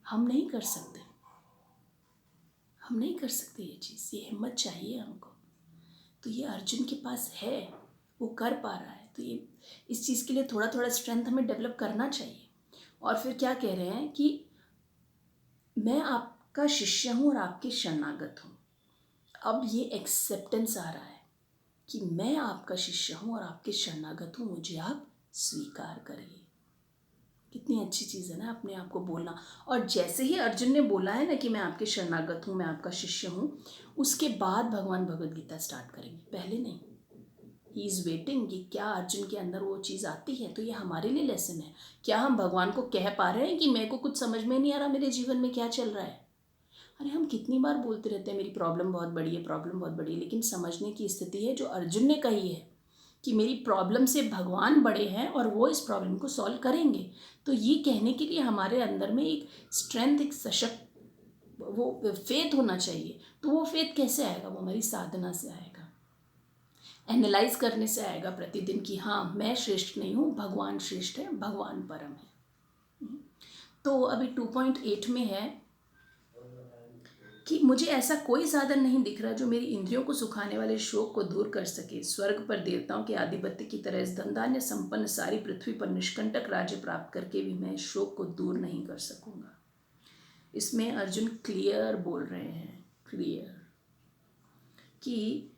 हम नहीं कर सकते, हम नहीं कर सकते ये चीज़, ये हिम्मत चाहिए हमको। तो ये अर्जुन के पास है, वो कर पा रहा है। तो ये इस चीज़ के लिए थोड़ा थोड़ा स्ट्रेंथ हमें डेवलप करना चाहिए। और फिर क्या कह रहे हैं कि मैं आपका शिष्य हूँ और आपके शरणागत हूँ। अब ये एक्सेप्टेंस आ रहा है कि मैं आपका शिष्य हूँ और आपके शरणागत हूँ, मुझे आप स्वीकार करिए। कितनी अच्छी चीज़ है ना अपने आप को बोलना। और जैसे ही अर्जुन ने बोला है ना कि मैं आपके शरणागत हूँ, मैं आपका शिष्य हूँ, उसके बाद भगवान भगवद गीता स्टार्ट करेंगे, पहले नहीं। ही इज़ वेटिंग कि क्या अर्जुन के अंदर वो चीज़ आती है। तो ये हमारे लिए लेसन है। क्या हम भगवान को कह पा रहे हैं कि मेरे को कुछ समझ में नहीं आ रहा, मेरे जीवन में क्या चल रहा है। अरे हम कितनी बार बोलते रहते हैं मेरी प्रॉब्लम बहुत बड़ी है, प्रॉब्लम बहुत बड़ी है, लेकिन समझने की स्थिति है जो अर्जुन ने कही है कि मेरी प्रॉब्लम से भगवान बड़े हैं और वो इस प्रॉब्लम को सॉल्व करेंगे। तो ये कहने के लिए हमारे अंदर में एक स्ट्रेंथ, एक सशक्त वो फेथ होना चाहिए। तो वो फेथ कैसे आएगा? वो हमारी साधना से आएगा, एनालाइज करने से आएगा प्रतिदिन कि हाँ मैं श्रेष्ठ नहीं हूँ, भगवान श्रेष्ठ है, भगवान परम है। तो अभी 2.8 में है कि मुझे ऐसा कोई साधन नहीं दिख रहा जो मेरी इंद्रियों को सुखाने वाले शोक को दूर कर सके। स्वर्ग पर देवताओं के आधिपत्य की तरह इस धनधान्य संपन्न सारी पृथ्वी पर निष्कंटक राज्य प्राप्त करके भी मैं शोक को दूर नहीं कर सकूंगा। इसमें अर्जुन क्लियर बोल रहे हैं, क्लियर, कि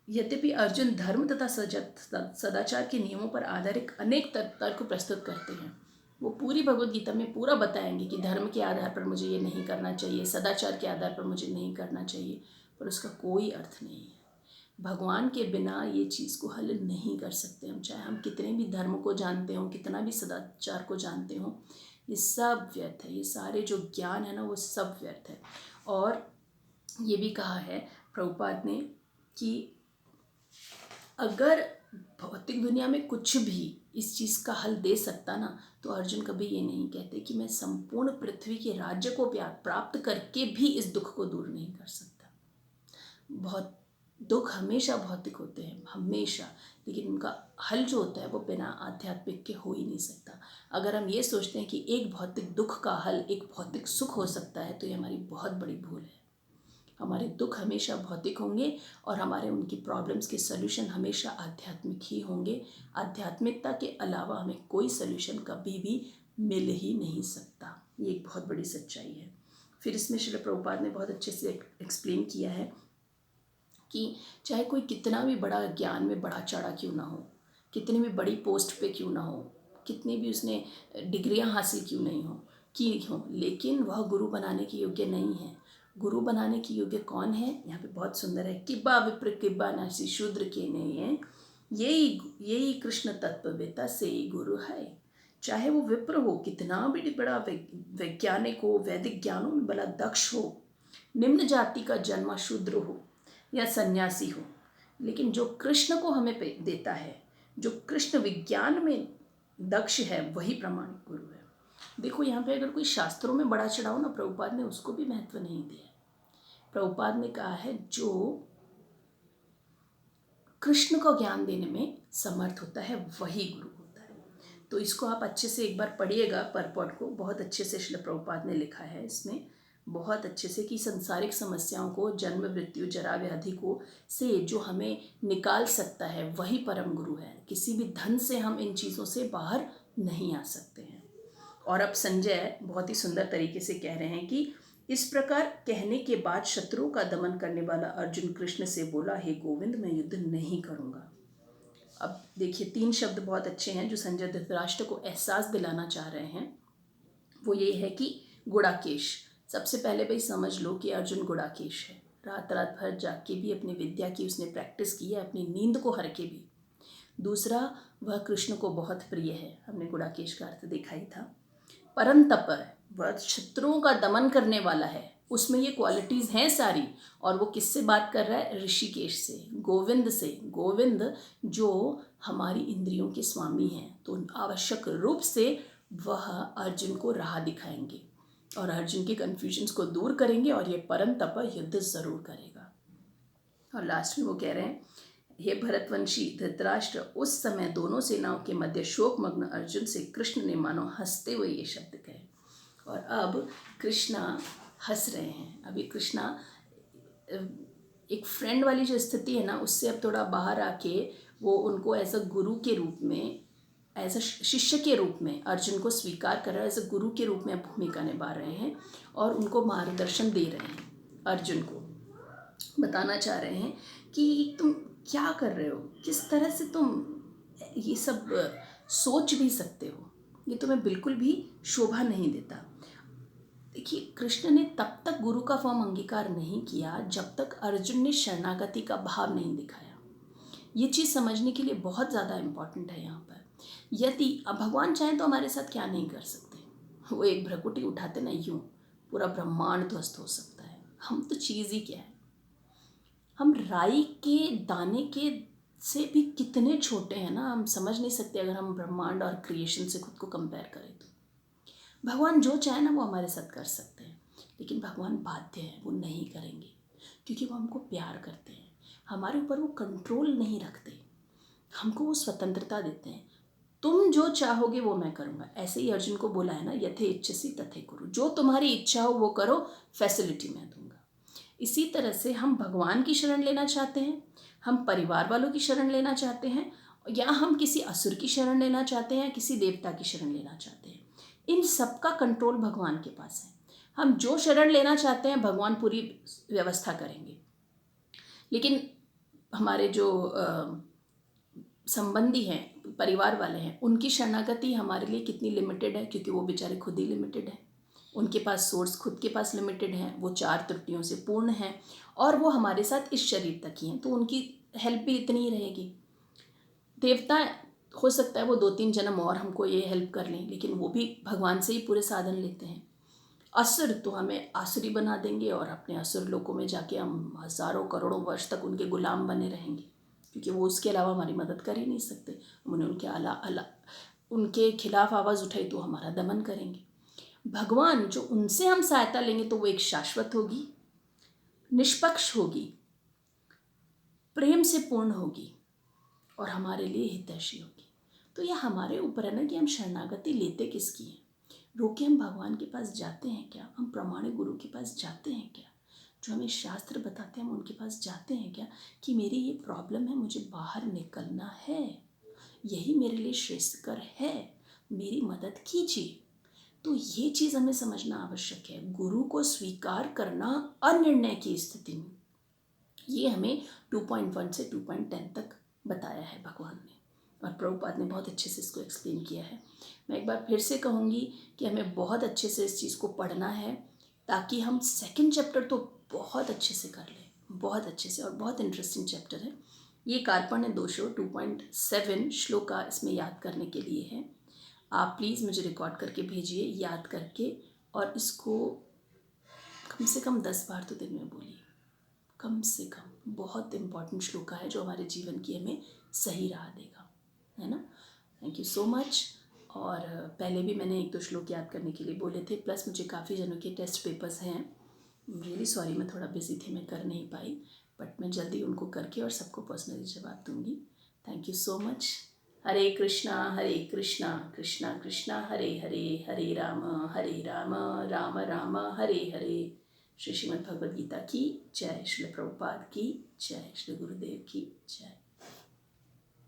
यद्यपि अर्जुन धर्म तथा सदाचार के नियमों पर आधारित अनेक तर्क प्रस्तुत करते हैं, वो पूरी भगवद गीता में पूरा बताएंगे कि धर्म के आधार पर मुझे ये नहीं करना चाहिए, सदाचार के आधार पर मुझे नहीं करना चाहिए, पर उसका कोई अर्थ नहीं है। भगवान के बिना ये चीज़ को हल नहीं कर सकते हम, चाहे हम कितने भी धर्म को जानते हों, कितना भी सदाचार को जानते हों, ये सब व्यर्थ है। ये सारे जो ज्ञान है ना, वो सब व्यर्थ है। और ये भी कहा है प्रभुपाद ने कि अगर भौतिक दुनिया में कुछ भी इस चीज़ का हल दे सकता ना, तो अर्जुन कभी ये नहीं कहते कि मैं संपूर्ण पृथ्वी के राज्य को प्राप्त करके भी इस दुख को दूर नहीं कर सकता। बहुत दुख हमेशा भौतिक होते हैं, हमेशा, लेकिन उनका हल जो होता है वो बिना आध्यात्मिक के हो ही नहीं सकता। अगर हम ये सोचते हैं कि एक भौतिक दुख का हल एक भौतिक सुख हो सकता है, तो ये हमारी बहुत बड़ी भूल है। हमारे दुख हमेशा भौतिक होंगे और हमारे उनकी प्रॉब्लम्स के सल्यूशन हमेशा आध्यात्मिक ही होंगे। आध्यात्मिकता के अलावा हमें कोई सल्यूशन कभी भी मिल ही नहीं सकता। ये एक बहुत बड़ी सच्चाई है। फिर इसमें श्रील प्रभुपाद ने बहुत अच्छे से एक्सप्लेन किया है कि चाहे कोई कितना भी बड़ा ज्ञान में बड़ा चढ़ा क्यों ना हो, कितनी भी बड़ी पोस्ट पे क्यों ना हो, कितनी भी उसने डिग्रियां हासिल क्यों नहीं की हो, लेकिन वह गुरु बनाने के योग्य नहीं है। गुरु बनाने के योग्य कौन है? यहाँ पे बहुत सुंदर है, किब्बा विप्र किब्बा नासी शूद्र के नहीं है, यही कृष्ण तत्ववेता से ही गुरु है। चाहे वो विप्र हो, कितना भी बड़ा वैज्ञानिक हो, वैदिक ज्ञानों में बड़ा दक्ष हो, निम्न जाति का जन्मा शूद्र हो या सन्यासी हो, लेकिन जो कृष्ण को हमें देता है, जो कृष्ण विज्ञान में दक्ष है, वही प्रमाणिक गुरु है। देखो यहाँ पे अगर कोई शास्त्रों में बड़ा चढ़ाओ ना, प्रभुपाद ने उसको भी महत्व नहीं दिया। प्रभुपाद ने कहा है जो कृष्ण को ज्ञान देने में समर्थ होता है वही गुरु होता है। तो इसको आप अच्छे से एक बार पढ़िएगा, परपॉट को बहुत अच्छे से श्रील प्रभुपाद ने लिखा है इसमें बहुत अच्छे से, कि संसारिक समस्याओं को, जन्म मृत्यु जरा व्याधि को से जो हमें निकाल सकता है वही परम गुरु है। किसी भी धन से हम इन चीज़ों से बाहर नहीं आ सकते हैं। और अब संजय बहुत ही सुंदर तरीके से कह रहे हैं कि इस प्रकार कहने के बाद शत्रुओं का दमन करने वाला अर्जुन कृष्ण से बोला, हे गोविंद, मैं युद्ध नहीं करूँगा। अब देखिए 3 शब्द बहुत अच्छे हैं जो संजय धृतराष्ट्र को एहसास दिलाना चाह रहे हैं। वो ये है कि गुड़ाकेश। सबसे पहले भाई समझ लो कि अर्जुन गुड़ाकेश है। रात रात भर जाग के भी अपनी विद्या की उसने प्रैक्टिस की है, अपनी नींद को हर के भी। दूसरा, वह कृष्ण को बहुत प्रिय है, हमने गुड़ाकेश का अर्थ देखा ही था। परम तप है, वह शत्रुओं का दमन करने वाला है, उसमें ये क्वालिटीज़ हैं सारी। और वो किससे बात कर रहा है? ऋषिकेश से, गोविंद से। गोविंद जो हमारी इंद्रियों के स्वामी हैं, तो आवश्यक रूप से वह अर्जुन को राह दिखाएंगे और अर्जुन के कन्फ्यूजन्स को दूर करेंगे, और ये परम तप युद्ध ज़रूर करेगा। और लास्ट में वो कह रहे हैं, हे भरतवंशी धृतराष्ट्र, उस समय दोनों सेनाओं के मध्य शोकमग्न अर्जुन से कृष्ण ने मानो हंसते हुए ये शब्द कहे। और अब कृष्णा हंस रहे हैं। अभी कृष्णा एक फ्रेंड वाली जो स्थिति है ना, उससे अब थोड़ा बाहर आके वो उनको एज अ गुरु के रूप में, एज अ शिष्य के रूप में अर्जुन को स्वीकार कर रहे हैं, एज अ गुरु के रूप में भूमिका निभा रहे हैं और उनको मार्गदर्शन दे रहे हैं। अर्जुन को बताना चाह रहे हैं कि तुम क्या कर रहे हो, किस तरह से तुम ये सब सोच भी सकते हो, ये तुम्हें बिल्कुल भी शोभा नहीं देता। देखिए, कृष्ण ने तब तक गुरु का फॉर्म अंगीकार नहीं किया जब तक अर्जुन ने शरणागति का भाव नहीं दिखाया। ये चीज़ समझने के लिए बहुत ज़्यादा इम्पॉर्टेंट है यहाँ पर। यदि अब भगवान चाहें तो हमारे साथ क्या नहीं कर सकते। वो एक भ्रकुटी उठाते ना, यूँ पूरा ब्रह्मांड ध्वस्त हो सकता है। हम तो चीज़ ही क्या है, हम राई के दाने के से भी कितने छोटे हैं ना, हम समझ नहीं सकते अगर हम ब्रह्मांड और क्रिएशन से खुद को कंपेयर करें तो। भगवान जो चाहे ना वो हमारे साथ कर सकते हैं, लेकिन भगवान बाध्य हैं, वो नहीं करेंगे क्योंकि वो हमको प्यार करते हैं। हमारे ऊपर वो कंट्रोल नहीं रखते, हमको वो स्वतंत्रता देते हैं। तुम जो चाहोगे वो मैं करूँगा। ऐसे ही अर्जुन को बोला है ना, यथे इच्छसि तथे कुरु, जो तुम्हारी इच्छा हो वो करो, फैसिलिटी मैं दूंगा। इसी तरह से हम भगवान की शरण लेना चाहते हैं, हम परिवार वालों की शरण लेना चाहते हैं, या हम किसी असुर की शरण लेना चाहते हैं, किसी देवता की शरण लेना चाहते हैं, इन सब का कंट्रोल भगवान के पास है। हम जो शरण लेना चाहते हैं भगवान पूरी व्यवस्था करेंगे, लेकिन हमारे जो संबंधी हैं, परिवार वाले हैं, उनकी शरणागति हमारे लिए कितनी लिमिटेड है, क्योंकि वो बेचारे खुद ही लिमिटेड हैं। उनके पास सोर्स खुद के पास लिमिटेड है, वो 4 त्रुटियों से पूर्ण हैं और वो हमारे साथ इस शरीर तक ही हैं, तो उनकी हेल्प भी इतनी ही रहेगी। देवता हो सकता है वो 2-3 जन्म और हमको ये हेल्प कर लें, लेकिन वो भी भगवान से ही पूरे साधन लेते हैं। असुर तो हमें आसुरी बना देंगे और अपने असुर लोकों में जाके हम हज़ारों करोड़ों वर्ष तक उनके गुलाम बने रहेंगे, क्योंकि वो उसके अलावा हमारी मदद कर ही नहीं सकते। उन्होंने उनके खिलाफ आवाज़ उठाई तो हमारा दमन करेंगे। भगवान जो उनसे हम सहायता लेंगे तो वो एक शाश्वत होगी, निष्पक्ष होगी, प्रेम से पूर्ण होगी और हमारे लिए हितैषी होगी। तो यह हमारे ऊपर है ना कि हम शरणागति लेते किसकी हैं। रोके हम भगवान के पास जाते हैं क्या, हम प्रामाणिक गुरु के पास जाते हैं क्या, जो हमें शास्त्र बताते हैं हम उनके पास जाते हैं क्या, कि मेरी ये प्रॉब्लम है, मुझे बाहर निकलना है, यही मेरे लिए श्रेष्ठकर है, मेरी मदद कीजिए। तो ये चीज़ हमें समझना आवश्यक है। गुरु को स्वीकार करना अनिर्णय की स्थिति में, ये हमें 2.1 से 2.10 तक बताया है भगवान ने, और प्रभुपाद ने बहुत अच्छे से इसको एक्सप्लेन किया है। मैं एक बार फिर से कहूँगी कि हमें बहुत अच्छे से इस चीज़ को पढ़ना है, ताकि हम 2nd चैप्टर तो बहुत अच्छे से कर लें, बहुत अच्छे से, और बहुत इंटरेस्टिंग चैप्टर है ये। कार्पण्य दोषो 2.7 श्लोका इसमें याद करने के लिए है। आप प्लीज़ मुझे रिकॉर्ड करके भेजिए याद करके, और इसको कम से कम 10 बार तो दिन में बोलिए, कम से कम। बहुत इम्पॉर्टेंट श्लोका है जो हमारे जीवन की हमें सही राह देगा, है ना। Thank you so much. और पहले भी मैंने 1-2 श्लोक याद करने के लिए बोले थे, प्लस मुझे काफ़ी जनों के टेस्ट पेपर्स हैं। रियली सॉरी, मैं थोड़ा बिजी थी, मैं कर नहीं पाई, बट मैं जल्दी उनको करके और सबको पर्सनली जवाब दूंगी। Thank you so much. Hare Krishna Krishna Krishna Hare Hare, Hare Ram Ram Ram Hare Hare. Shri Shrimad Bhagavad Gita की जय, श्री प्रभुपाद की जय, श्री गुरुदेव की जय।